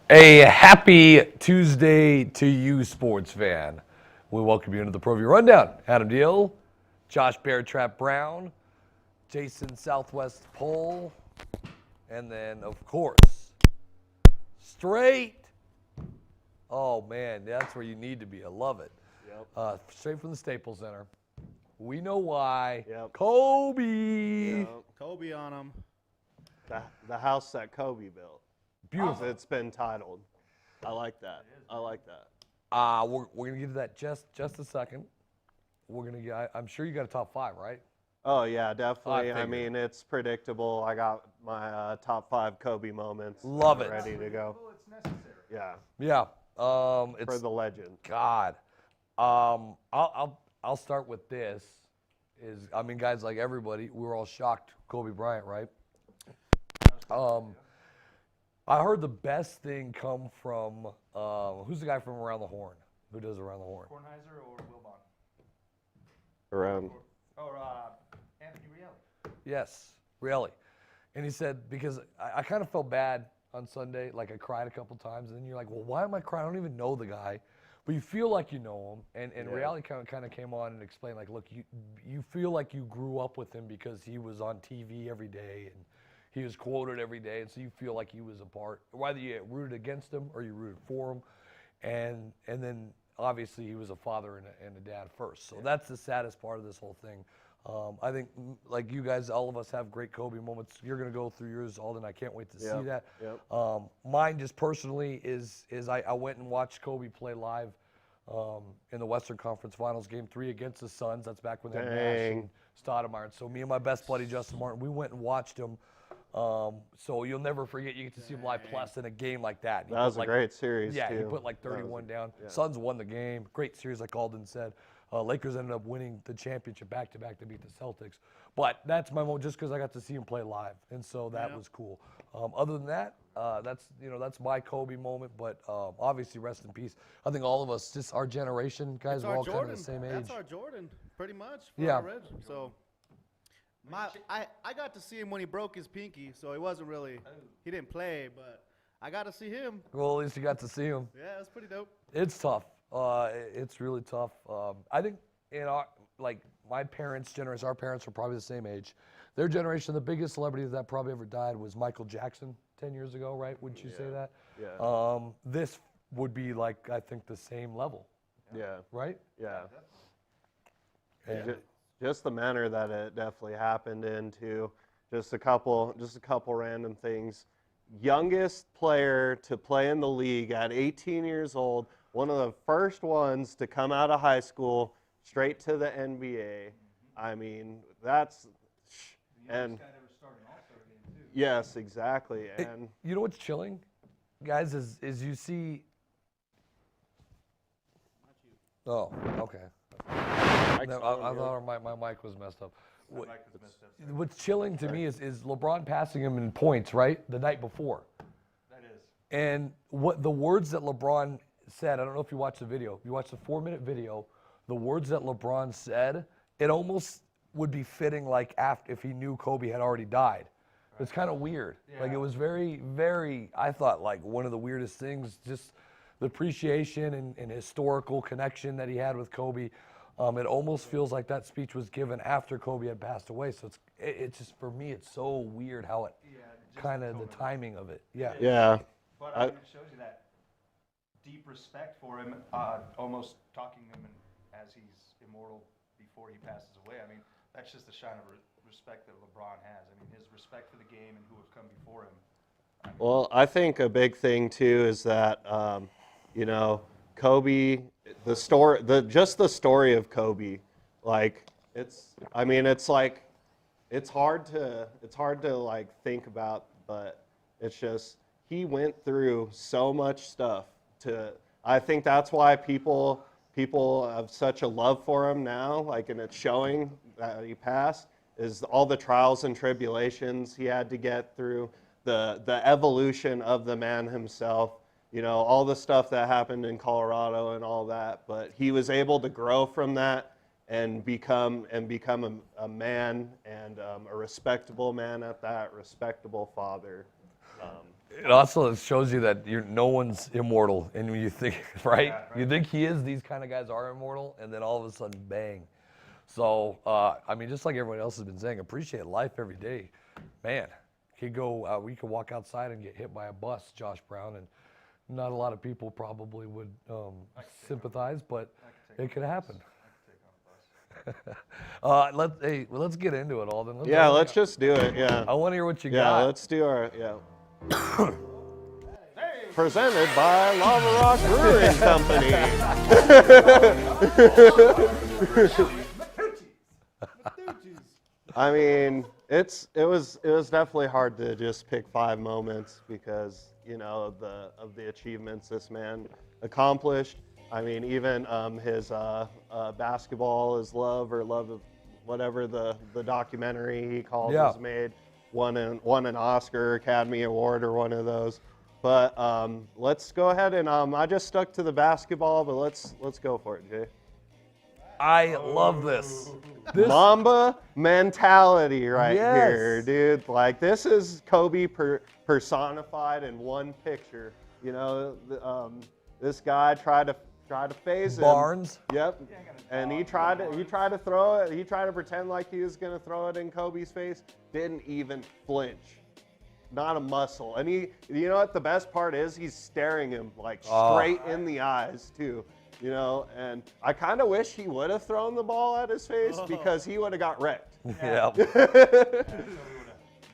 A happy Tuesday to you, sports fan. We welcome you into the Proview Rundown. Adam Deal, Josh Beartrap Brown, Jason Southwest Pole, and then, of course, straight. Oh, man, that's where you need to be. I love it. Yep. Straight from the Staples Center. We know why. Yep. Kobe. Yep. Kobe on him. The house that Kobe built. Beautiful. It's been titled. I like that. I like that. We're gonna get to that just a second. We're gonna get. I'm sure you got a top five, right? Oh yeah, definitely. I figured. mean, it's predictable. I got my top 5 Kobe moments. Love it. Ready to go. It's necessary. Yeah. Yeah. For It's the legend. God. I'll start with this. I mean, guys, like everybody, we were all shocked. Kobe Bryant, right? I heard the best thing come from who's the guy from Around the Horn? Who does Around the Horn? Kornheiser or Wilbon? Around. Or Anthony Rielli. Yes, really. And he said, because I kind of felt bad on Sunday, like I cried a couple times, and then you're like, well, why am I crying? I don't even know the guy. But you feel like you know him. And Yeah. Reality kind of came on and explained, like, look, you feel like you grew up with him because he was on TV every day and he was quoted every day, and so you feel like he was a part, whether you rooted against him or you rooted for him. And then obviously he was a father and a dad first. So that's the saddest part of this whole thing. I think, like you guys, all of us have great Kobe moments. You're going to go through yours, Alden. I can't wait to see that. Yep. Mine, just personally, is I went and watched Kobe play live in the Western Conference Finals, Game 3 against the Suns. That's back when they had Nash and Stoudemire. So me and my best buddy, Justin Martin, we went and watched him. So you'll never forget, you get to see him live plus in a game like that. That was a great series, Yeah, too. he put like 31 down. Suns won the game. Great series, like Alden said. Lakers ended up winning the championship back-to-back to beat the Celtics. But that's my moment, just because I got to see him play live, and so that was cool. Other than that, that's my Kobe moment. But obviously, rest in peace. I think all of us, just our generation, guys, we're all kind of the same age. That's our Jordan, pretty much. Yeah. So I got to see him when he broke his pinky, so he wasn't really, he didn't play, but I got to see him. Well, at least you got to see him. Yeah, it's pretty dope. It's tough. It's really tough. I think my parents' generation, our parents were probably the same age. Their generation, the biggest celebrity that probably ever died was Michael Jackson 10 years ago, right? Wouldn't you say that? Yeah. This would be like, I think, the same level, Yeah. right? Yeah. And Just the manner that it definitely happened into. Just a couple random things. Youngest player to play in the league at 18 years old. One of the first ones to come out of high school straight to the NBA. I mean, that's and yes, exactly. And you know what's chilling, guys, is you see. Oh, okay. No, I thought my mic was messed up. What's chilling to me is LeBron passing him in points, right, the night before. That is. And what the words that LeBron said, I don't know if you watched the video. If you watched the 4-minute video, the words that LeBron said, it almost would be fitting like if he knew Kobe had already died. Right. It's kind of weird. Yeah. Like it was very, very, I thought like one of the weirdest things, just the appreciation and historical connection that he had with Kobe. It almost feels like that speech was given after Kobe had passed away. So it's just, for me, it's so weird how it kind of the timing of it. Yeah. Yeah. But I mean, it shows you that deep respect for him, almost talking to him as he's immortal before he passes away. I mean, that's just the shine of respect that LeBron has. I mean, his respect for the game and who have come before him. I mean, Well, I think a big thing too is that Kobe, the story of Kobe, like it's hard to like think about, but it's just he went through so much stuff I think that's why people have such a love for him now, like, and it's showing that he passed, is all the trials and tribulations he had to get through, the evolution of the man himself, all the stuff that happened in Colorado and all that, but he was able to grow from that and become a man, and a respectable man at that, respectable father. It also shows you that no one's immortal, and when you think, right? You think he is, these kind of guys are immortal, and then all of a sudden, bang. So, I mean, just like everyone else has been saying, appreciate life every day. Man, we could walk outside and get hit by a bus, Josh Brown, and not a lot of people probably would sympathize, but it could happen. Let's get into it, Alden. Let's just do it. Yeah. I want to hear what you got. Yeah, let's do our Presented by Lava Rock Brewing Company. I mean, it was definitely hard to just pick 5 moments because of the achievements this man accomplished. I mean, even his basketball is love of whatever the documentary he called was made, won an Oscar, Academy Award, or one of those. But let's go ahead and I just stuck to the basketball, but let's go for it, Jay. I love this. Mamba mentality right here, dude. Like, this is Kobe personified in one picture. This guy tried to phase him. Barnes. Yep. And he tried to throw it. He tried to pretend like he was gonna throw it in Kobe's face. Didn't even flinch. Not a muscle. And you know what the best part is? He's staring him like straight in the eyes too. And I kind of wish he would have thrown the ball at his face because he would have got wrecked. Yeah.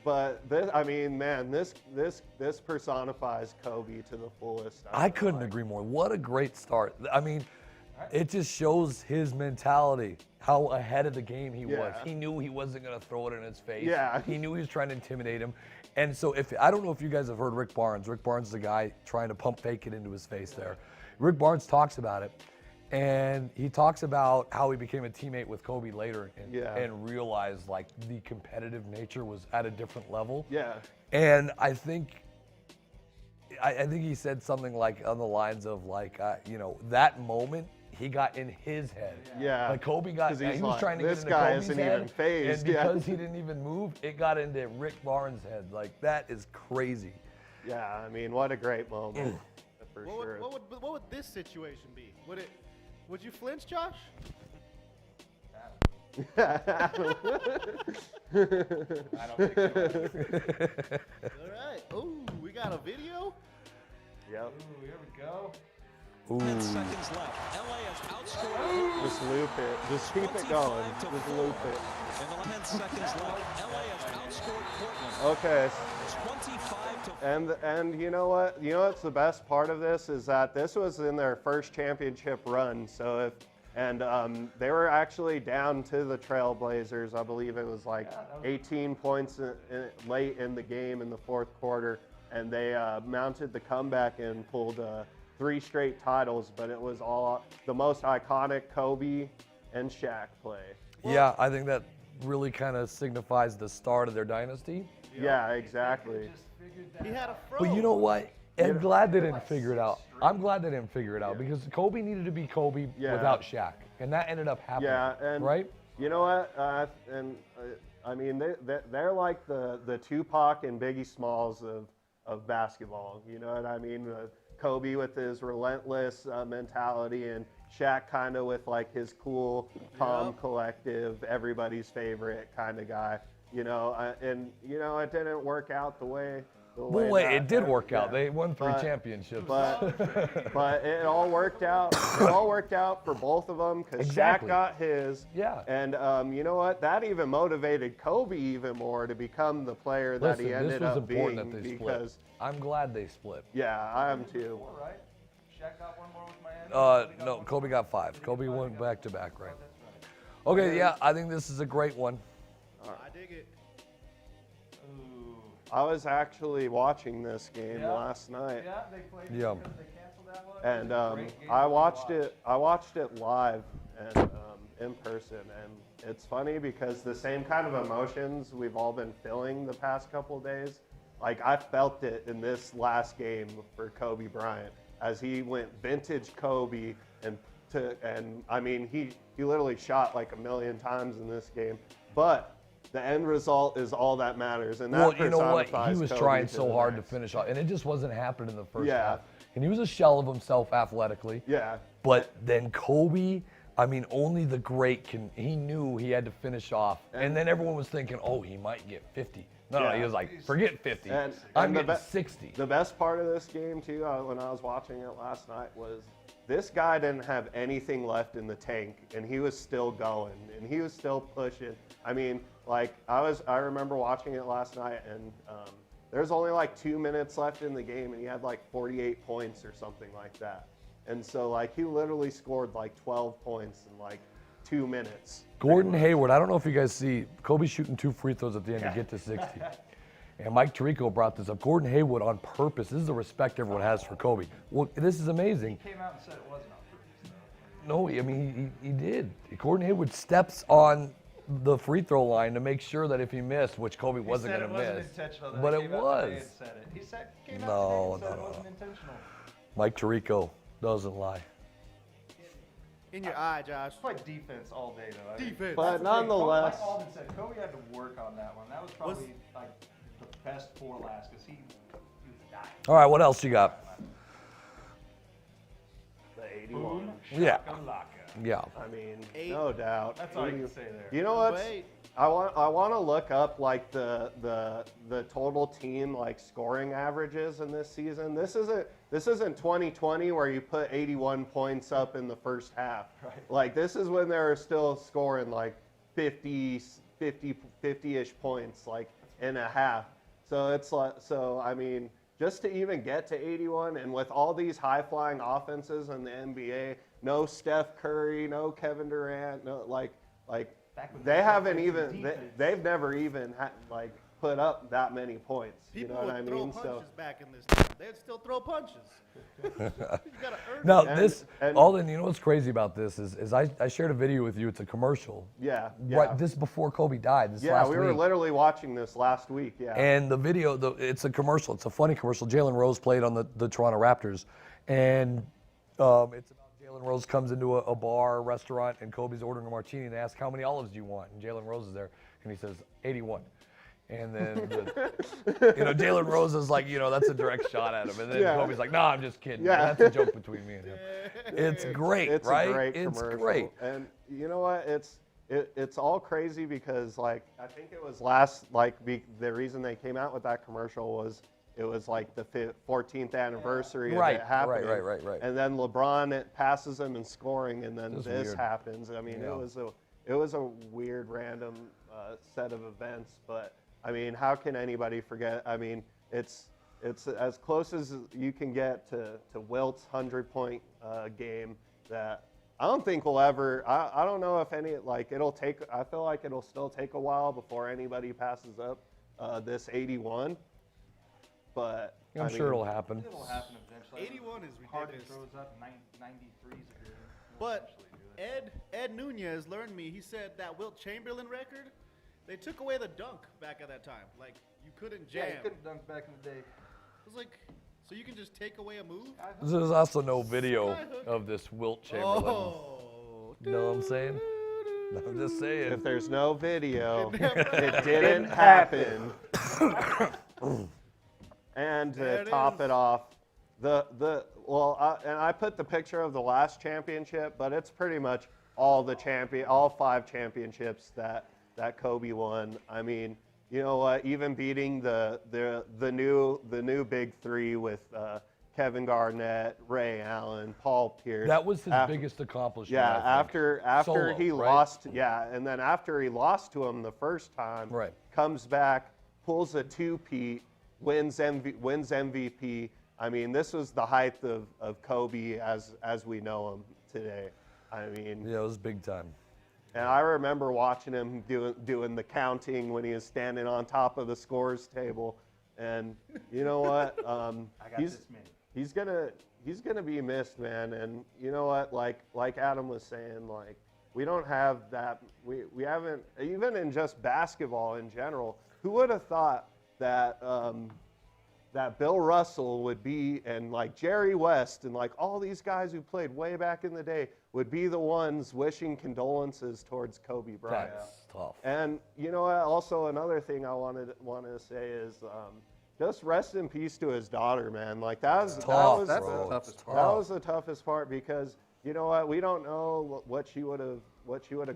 But this personifies Kobe to the fullest. I couldn't agree more. What a great start. I mean, it just shows his mentality, how ahead of the game he was. He knew he wasn't going to throw it in his face. Yeah. He knew he was trying to intimidate him. And so I don't know if you guys have heard Rick Barnes. Rick Barnes is the guy trying to pump fake it into his face there. Rick Barnes talks about it. And he talks about how he became a teammate with Kobe later and realized like the competitive nature was at a different level. Yeah. And I think he said something like on the lines of like, that moment he got in his head. Yeah. Like Kobe he was like, trying to get into Kobe's head. Even phased. And because he didn't even move, it got into Rick Barnes' head. Like, that is crazy. Yeah, I mean, what a great moment. For sure. What would this situation be? Would you flinch, Josh? I don't think so. All right. Ooh, we got a video? Yep. Ooh, here we go. 10 seconds left. LA has outscored. Just loop it. Just keep it going. Just loop it. In the 10 seconds left, LA has outscored Portland. Okay. 25 to And you know what? You know what's the best part of this is that this was in their first championship run. So they were actually down to the Trailblazers. I believe it was like 18 points late in the game in the fourth quarter, and they mounted the comeback and pulled 3 straight titles. But it was all the most iconic Kobe and Shaq play. Yeah, I think that really kind of signifies the start of their dynasty. Yeah, exactly. He had a fro. But you know what? I'm glad they didn't figure it out. I'm glad they didn't figure it out because Kobe needed to be Kobe without Shaq, and that ended up happening. Yeah, and right? You know what? I mean, they're like the Tupac and Biggie Smalls of basketball. You know what I mean? Kobe with his relentless mentality, and Shaq kind of with like his cool, calm, collective, everybody's favorite kind of guy. And it didn't work out the way. Well, it did work out. They won 3 championships. But it all worked out. It all worked out for both of them because Shaq got his. Yeah. And you know what? That even motivated Kobe even more to become the player that he ended up being. That they split. I'm glad they split. Yeah, I am too. Right? Shaq got one more with Miami. No, Kobe got 5. Kobe went back to back, right? Okay, yeah, I think this is a great one. I dig it. Ooh. I was actually watching this game last night. Yeah, they played Yeah. because they canceled that one. And It was a great game I to watched watch. it. I watched it live and in person, and it's funny because the same kind of emotions we've all been feeling the past couple of days. Like, I felt it in this last game for Kobe Bryant as he went vintage Kobe, and I mean he literally shot like 1 million times in this game, but the end result is all that matters. And that Well, you know what? personifies He was Kobe trying to so the hard to max. finish off, and it just wasn't happening in the first Yeah. half. And he was a shell of himself athletically. Yeah. But then Kobe, I mean, only the great can. He knew he had to finish off, and then everyone was thinking, "Oh, he might get 50." No, Yeah. he was like, "Forget 50. And I'm the getting be- 60." The best part of this game, too, when I was watching it last night, was this guy didn't have anything left in the tank, and he was still going, and he was still pushing. I mean, like, I remember watching it last night, and there's only like 2 minutes left in the game, and he had like 48 points or something like that. And so, like, he literally scored like 12 points in like 2 minutes. Gordon Hayward, I don't know if you guys see, Kobe's shooting 2 free throws at the end to get to 60. And Mike Tirico brought this up. Gordon Hayward on purpose. This is the respect everyone has for Kobe. Well, this is amazing. He came out and said it wasn't on purpose, though. No, I mean, he did. Gordon Hayward steps on the free throw line to make sure that if he missed, which Kobe wasn't going to miss. He said it wasn't intentional, though. But He it came out was. today and said it. He said, came out No, today and said no, it wasn't intentional. Mike Tirico doesn't lie. In your eye, Josh. It's like defense all day, though. I mean, Defense. But nonetheless, like Alden said, Kobe had to work on that one. That was probably like the best for last because he was dying. All right, what else you got? the 81. Yeah. Shakalaka. Yeah. I mean, 8. no doubt. That's all you can say there. You know what? Wait. I want to look up like the total team like scoring averages in this season. This isn't 2020 where you put 81 points up in the first half. Right. Like this is when they're still scoring like 50-ish points like in a half. So it's like I mean just to even get to 81 and with all these high flying offenses in the NBA, no Steph Curry, no Kevin Durant, no like Back when they they haven't played even some they, defense. they've never even like put up that many points. People you know what I would throw mean? punches So back in this time. They'd still throw punches. You gotta earn Now, it. And- Alden, you know what's crazy about this is I shared a video with you. It's a commercial. yeah. Right, this before Kobe died. This Yeah, last we were week. literally watching this last week. Yeah. And the video, it's a commercial. It's a funny commercial. Jalen Rose played on the Toronto Raptors. And it's about Jalen Rose comes into a bar, restaurant, and Kobe's ordering a martini, and they ask, how many olives do you want? And Jalen Rose is there, and he says, 81. And then, Jalen Rose is like, that's a direct shot at him. And then Yeah. Kobe's like, no, I'm just kidding. Yeah. That's a joke between me and him. It's great, It's right? a great It's commercial. great. And you know what? It's all crazy because like I think it was the reason they came out with that commercial was it was like the 14th anniversary Right, of it happening. right. And then LeBron passes him in scoring, and then Just this weird. happens. I mean, Yeah. it was a weird, random set of events. But I mean, how can anybody forget? I mean, it's as close as you can get to Wilt's 100-point game that I don't think we'll ever. I don't know if any it'll take. I feel like it'll still take a while before anybody passes up this 81. But I'm sure it'll happen. It'll happen eventually. 81 is Harden ridiculous. throws up 93s again. But Ed Nunez learned me. He said that Wilt Chamberlain record, they took away the dunk back at that time. Like, you couldn't jam. Yeah, you couldn't dunk back in the day. It was like, so you can just take away a move? There's also no video of this Wilt Chamberlain. Oh. You know what I'm saying? I'm just saying. if there's no video, it didn't happen. And There to it top is. it off, and I put the picture of the last championship, but it's pretty much all 5 championships that Kobe won. I mean, you know what? Even beating the new big three with Kevin Garnett, Ray Allen, Paul Pierce. That was his biggest accomplishment. Yeah, I think. after Solo, he right? lost, and then after he lost to him the first time, Right. comes back, pulls a two-peat, wins MVP. I mean, this was the height of Kobe as we know him today. I mean, Yeah, it was big time. and I remember watching him doing the counting when he was standing on top of the scores table. And you know what? I got he's this many. he's gonna be missed, man. And you know what? Like Adam was saying, like we don't have that. We haven't, even in just basketball in general. Who would have thought that that Bill Russell would be, and like Jerry West and like all these guys who played way back in the day would be the ones wishing condolences towards Kobe Bryant. That's tough. And you know what? Also, another thing I wanted to say is just rest in peace to his daughter, man. Like That's that tough, was bro. that That's was the toughest part, because you know what? We don't know what she would have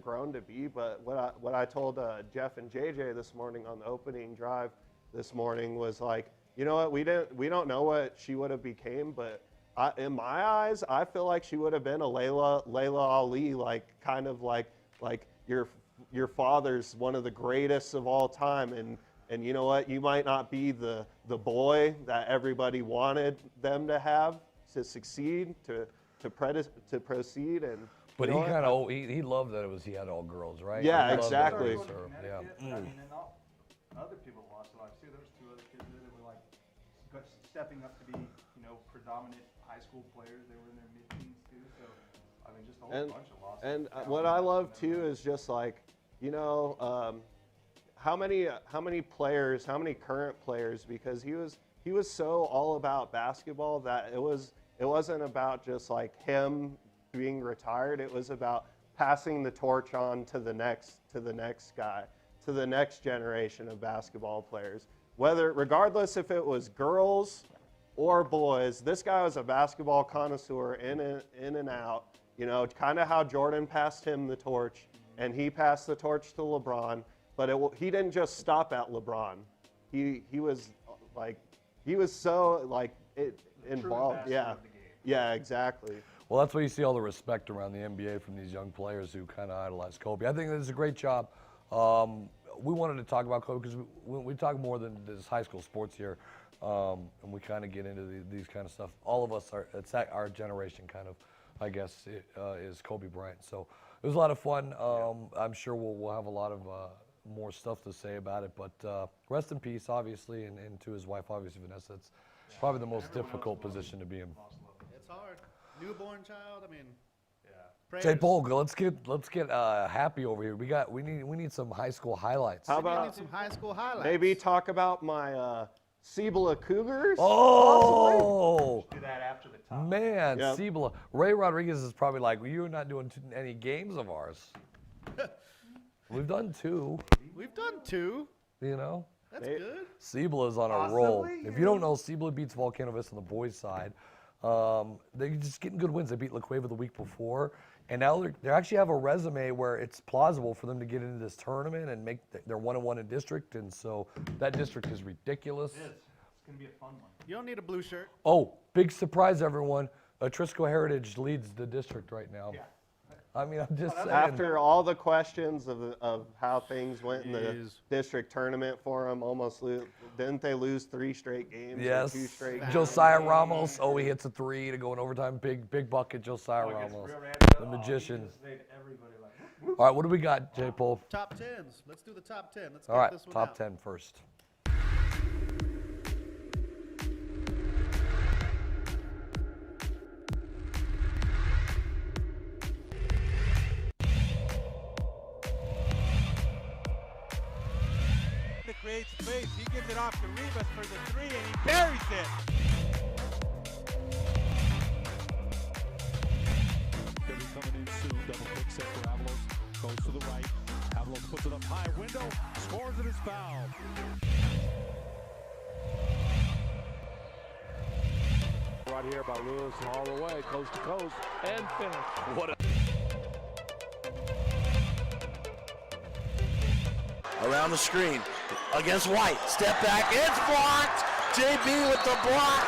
grown to be. But what I told Jeff and JJ this morning on the opening drive this morning was like, you know what? We don't know what she would have became, but in my eyes, I feel like she would have been a Layla Ali, like kind of like your father's one of the greatest of all time, and you know what? You might not be the boy that everybody wanted them to have to succeed, to proceed, and But you he know what? kind of he loved that he had all girls, right? Yeah, He loved that it exactly. was her, yeah. I mean, and other people lost their lives too. There was 2 other kids there that were like stepping up to be, you know, predominant high school players. They were in their mid-teens too. So, I mean, just a whole bunch of losses. And what I love too is just like, you know, how many players, how many current players, because he was so all about basketball that it wasn't about just like him being retired. It was about passing the torch on to the next guy, to the next generation of basketball players. Regardless if it was girls or boys, this guy was a basketball connoisseur in and out. You know, kind of how Jordan passed him the torch, and he passed the torch to LeBron. But he didn't just stop at LeBron. He was so like involved. ambassador Yeah, of the game. yeah, exactly. Well, that's why you see all the respect around the NBA from these young players who kind of idolize Kobe. I think this is a great job. We wanted to talk about Kobe because we talk more than this high school sports here, and we kind of get into these kind of stuff. All of us it's our generation kind of, I guess, is Kobe Bryant. So it was a lot of fun. I'm sure we'll have a lot of more stuff to say about it. But rest in peace, obviously, and to his wife, obviously, Vanessa. It's probably the most difficult position to be in. It's hard. Newborn child. I mean, yeah. Jay Polk, let's get happy over here. We need some high school highlights. How Maybe I about need some high school highlights. maybe talk about my Cibola Cougars? Oh Do that after the top. man, Yep. Cibola. Ray Rodriguez is probably like, well, you're not doing any games of ours. We've done 2, We've done 2. you know. That's Hey. good. Cibola is on a roll. If you don't know, Cibola beats Volcano Vista on the boys' side. They're just getting good wins. They beat La Cueva the week before, and now they actually have a resume where it's plausible for them to get into this tournament and make they're 1-1 in district, and so that district is ridiculous. It is. It's going to be a fun one. You don't need a blue shirt. Oh, big surprise, everyone! ATRISCO Heritage leads the district right now. Yeah. I mean, I'm just saying. After all the questions of how things went in the Jeez. district tournament for them, didn't they lose 3 straight games? Yes, Or 2 straight games? Josiah Ramos. Oh, he hits a 3 to go in overtime. Big bucket, Josiah Oh, it gets Ramos, real ramped up. the Oh, he magician. just made everybody like, All right, what do we got, J. Pole? Top 10s. Let's do the top 10. Let's All get right, this one top out. 10 first. To create space, he gives it off to Rivas for the 3 and he buries it. Could be coming in soon. Double pick set for Avalos. Goes to the right. Avalos puts it up high. Window. Scores it as foul. Right here by Lewis all the way, coast to coast, and finish. What a around the screen against White. Step back, it's blocked. JB with the block.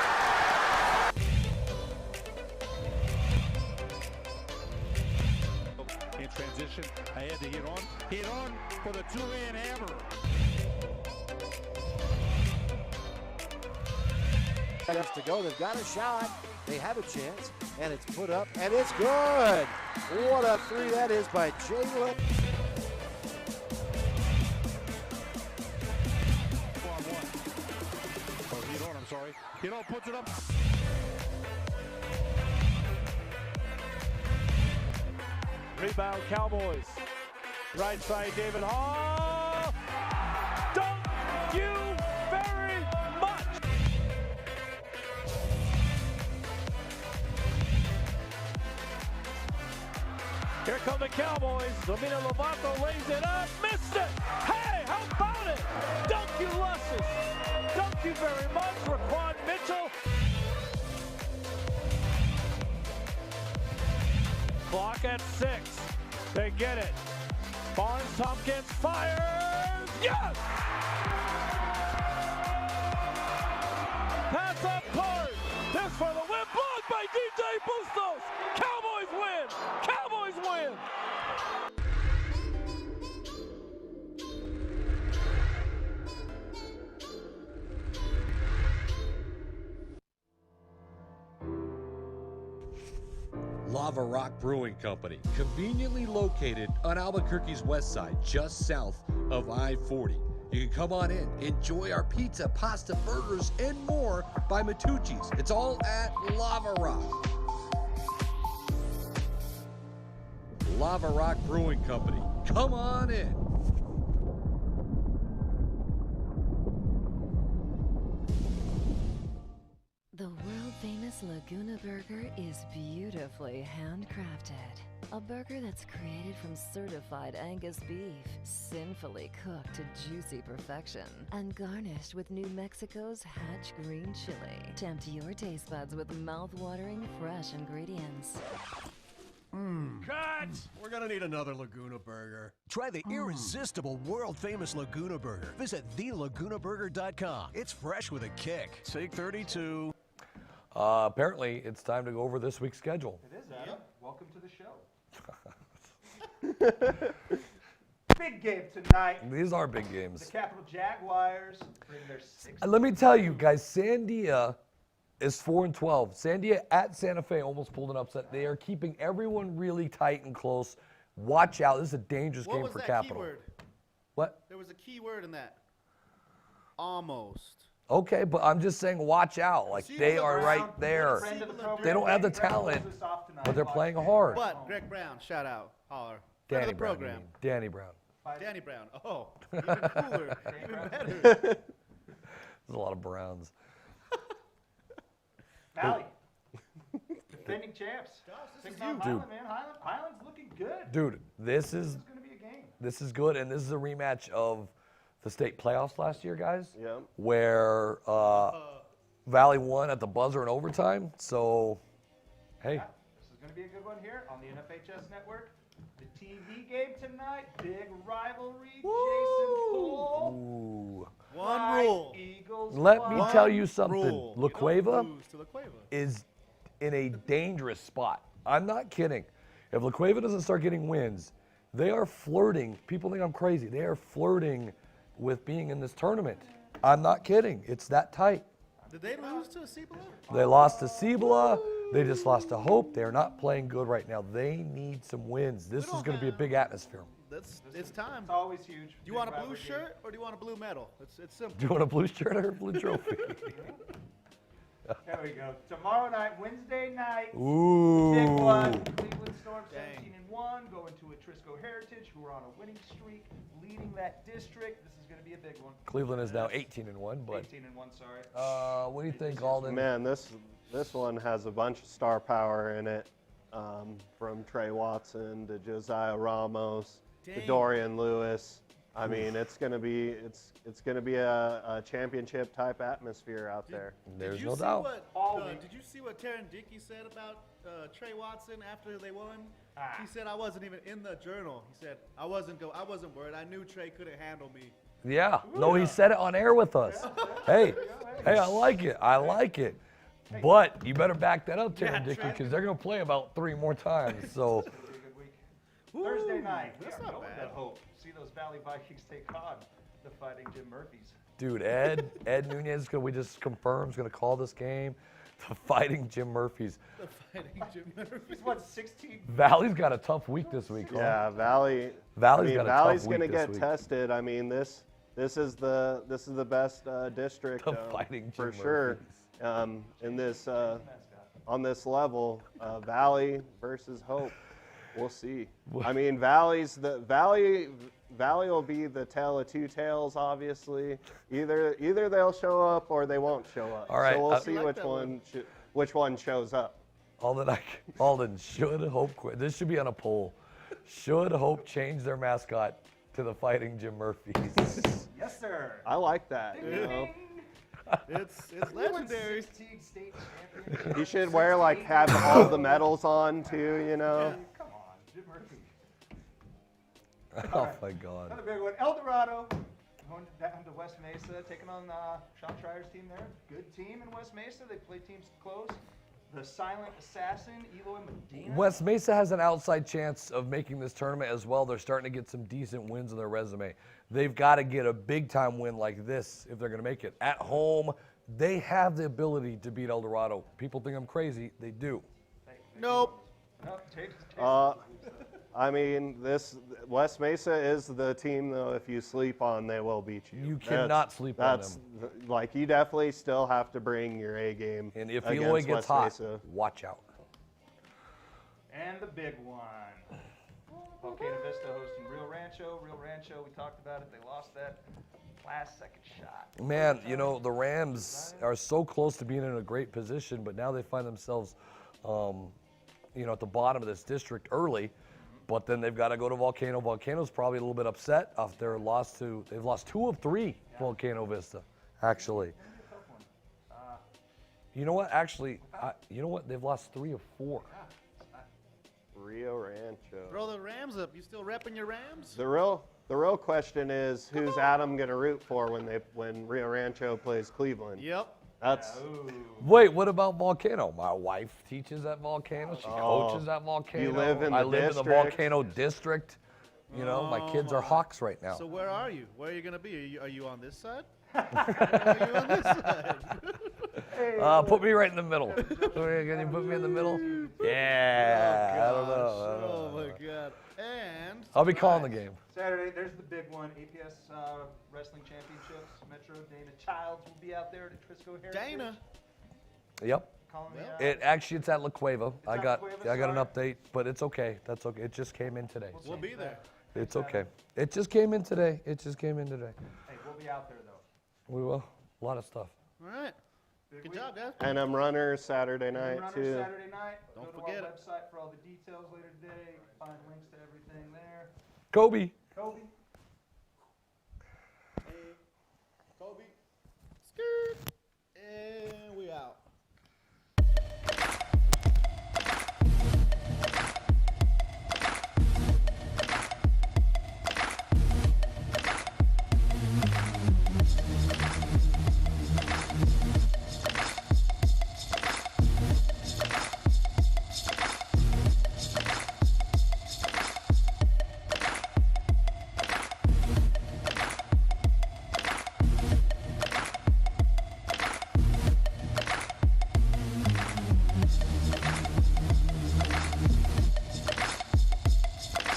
In transition, ahead to hit on for the 2-hand hammer. Minutes to go. They've got a shot. They have a chance, and it's put up, and it's good. What a 3 that is by Jalen. 4-on-1. Oh, hit on, I'm sorry. Hit on, puts it up. rebound, Cowboys. Right side, David Hall. Thank you very much. Here come the Cowboys. Domina Lovato lays it up. Missed it. Hey, how about it? Dunk you, Luscious. Thank you very much, Raquan Mitchell. Clock at 6. They get it. Barnes Tompkins fires. Yes! Pass up court. This for the win. Blocked by DJ Bustos. Cowboys win. Cowboys win. Lava Rock Brewing Company, conveniently located on Albuquerque's west side, just south of I-40. You can come on in, enjoy our pizza, pasta, burgers, and more by MATAJORS. It's all at Lava Rock. Lava Rock Brewing Company, come on in. The world-famous Laguna Burger is beautifully handcrafted. A burger that's created from certified Angus beef, sinfully cooked to juicy perfection, and garnished with New Mexico's Hatch green chili. Tempt your taste buds with mouth-watering fresh ingredients. Cut! We're gonna need another Laguna Burger. Try the irresistible, world-famous Laguna Burger. Visit thelagunaburger.com. It's fresh with a kick. Take 32. Apparently, it's time to go over this week's schedule. It is, Adam. Welcome to the show. Big game tonight. These are big games. The Capital Jaguars bring their 6th. Let me tell you guys, Sandia is 4-12. Sandia at Santa Fe almost pulled an upset. They are keeping everyone really tight and close. Watch out. This is a dangerous game for Capital. Keyword? What? There was a key word in that. Almost. Okay, but I'm just saying watch out. Like, they are right there. They don't have the talent, but they're playing hard. But Greg Brown, shout out, holler. Danny Brown. Danny Brown. Danny Brown. Oh, even cooler, even better. There's a lot of Browns. Valley. Defending champs. This is Highland, you. man. Highland's looking good. Dude, this is going to be a game. This is good, and this is a rematch of the state playoffs last year, guys. Yeah. Where Valley won at the buzzer in overtime. So, hey. Yeah, this is going to be a good one here on the NFHS network. The TV game tonight, big rivalry. Jason Cole. Ooh. One rule. Eagles. Let me tell you something. Rule. La Cueva Lose to La Cueva. is in a dangerous spot. I'm not kidding. If La Cueva doesn't start getting wins, they are flirting. People think I'm crazy. They are flirting with being in this tournament. I'm not kidding. It's that tight. Did they lose to Cibola? They lost to Cibola. They just lost to Hope. They're not playing good right now. They need some wins. This is going to be a big atmosphere. It's time. It's always huge. Do you want a blue shirt or do you want a blue medal? It's simple. Do you want a blue shirt or a blue trophy? There we go. Tomorrow night, Wednesday night. Ooh. Big one. Cleveland Storm 17-1, going to ATRISCO Heritage, who are on a winning streak, leading that district. This is going to be a big one. Cleveland is now 18-1, but 18-1, sorry. what do you think, Alden? Man, this one has a bunch of star power in it, from Trey Watson to Josiah Ramos to Dorian Lewis. I mean, it's gonna be a championship type atmosphere out there. There's no doubt. Did you see what Taryn Dickey said about Trey Watson after they won? He said, I wasn't even in the journal. He said, I wasn't worried. I knew Trey couldn't handle me. Yeah. No, he said it on air with us. Hey, I like it. I like it. But you better back that up, Taryn Dickey, because they're gonna play about 3 more times. So. Thursday night, we That's are not going bad. to Hope. See those Valley Vikings take on the Fighting Jim Murphys. Dude, Ed Nunez, we just confirmed, is going to call this game the Fighting Jim Murphys. The Fighting Jim Murphys. He's won 16. Valley's got a tough week this week. Yeah, Valley's Valley's got a Valley's tough gonna week this get week. tested. I mean, this is the best district The Fighting for Jim sure. In this on this level, Valley versus Hope. We'll see. I mean, Valley will be the tale of two tales, obviously. Either they'll show up or they won't show up. All right, So we'll see like which one shows up. Alden should Hope quit. This should be on a poll. Should Hope change their mascot to the Fighting Jim Murphys? Yes, sir. I like that. You know, It's legendary. State champion. you should wear like have all the medals on too. You know. Come on, Jim Murphy. Oh my God. Another big one. El Dorado going down to West Mesa, taking on Sean Schreier's team there. Good team in West Mesa. They play teams close. The Silent Assassin, Eloy Medina. West Mesa has an outside chance of making this tournament as well. They're starting to get some decent wins on their resume. They've got to get a big-time win like this if they're going to make it. At home, they have the ability to beat El Dorado. People think I'm crazy. They do. Nope. I mean, this West Mesa is the team, though. If you sleep on, they will beat you. You cannot sleep on them. Like, you definitely still have to bring your A game. And if against Eloy gets West hot, Mesa. watch out. And the big one. Volcano Vista hosting Rio Rancho. Rio Rancho, we talked about it. They lost that last second shot. Man, you know, the Rams are so close to being in a great position, but now they find themselves, you know, at the bottom of this district early. But then they've got to go to Volcano. Volcano's probably a little bit upset after their loss to, they've lost 2 of 3, Volcano Vista, actually. You know what? Actually, you know what? They've lost 3 of 4. Rio Rancho. Throw the Rams up. You still repping your Rams? The real question is, who's Adam gonna root for when Rio Rancho plays Cleveland? Yep. That's Wait, what about Volcano? My wife teaches at Volcano. She coaches at Volcano. You live in I the live in the district. Volcano district. You know, my kids are Hawks right now. So where are you? Where are you gonna be? Are you on this side? Are you on this side? Put me right in the middle. Can you put me in the middle? Yeah. I don't know. Oh my God. And I'll be calling the game. Saturday, there's the big one. APS Wrestling Championships. Metro Dana Childs will be out there at ATRISCO Heritage. Dana. Yep. Calling me out. It's at La Cueva. I at got La Cueva, I got an sorry. update, but it's okay. That's okay. It just came in today. We'll be there. It's okay. It just came in today. It just came in today. Hey, we'll be out there though. We will. A lot of stuff. All right. Good job, guys. and I'm runner Saturday night Runner too. Saturday night. Don't Go to forget our it. website for all the details later today. You can find links to everything there. Kobe. Kobe. Kobe.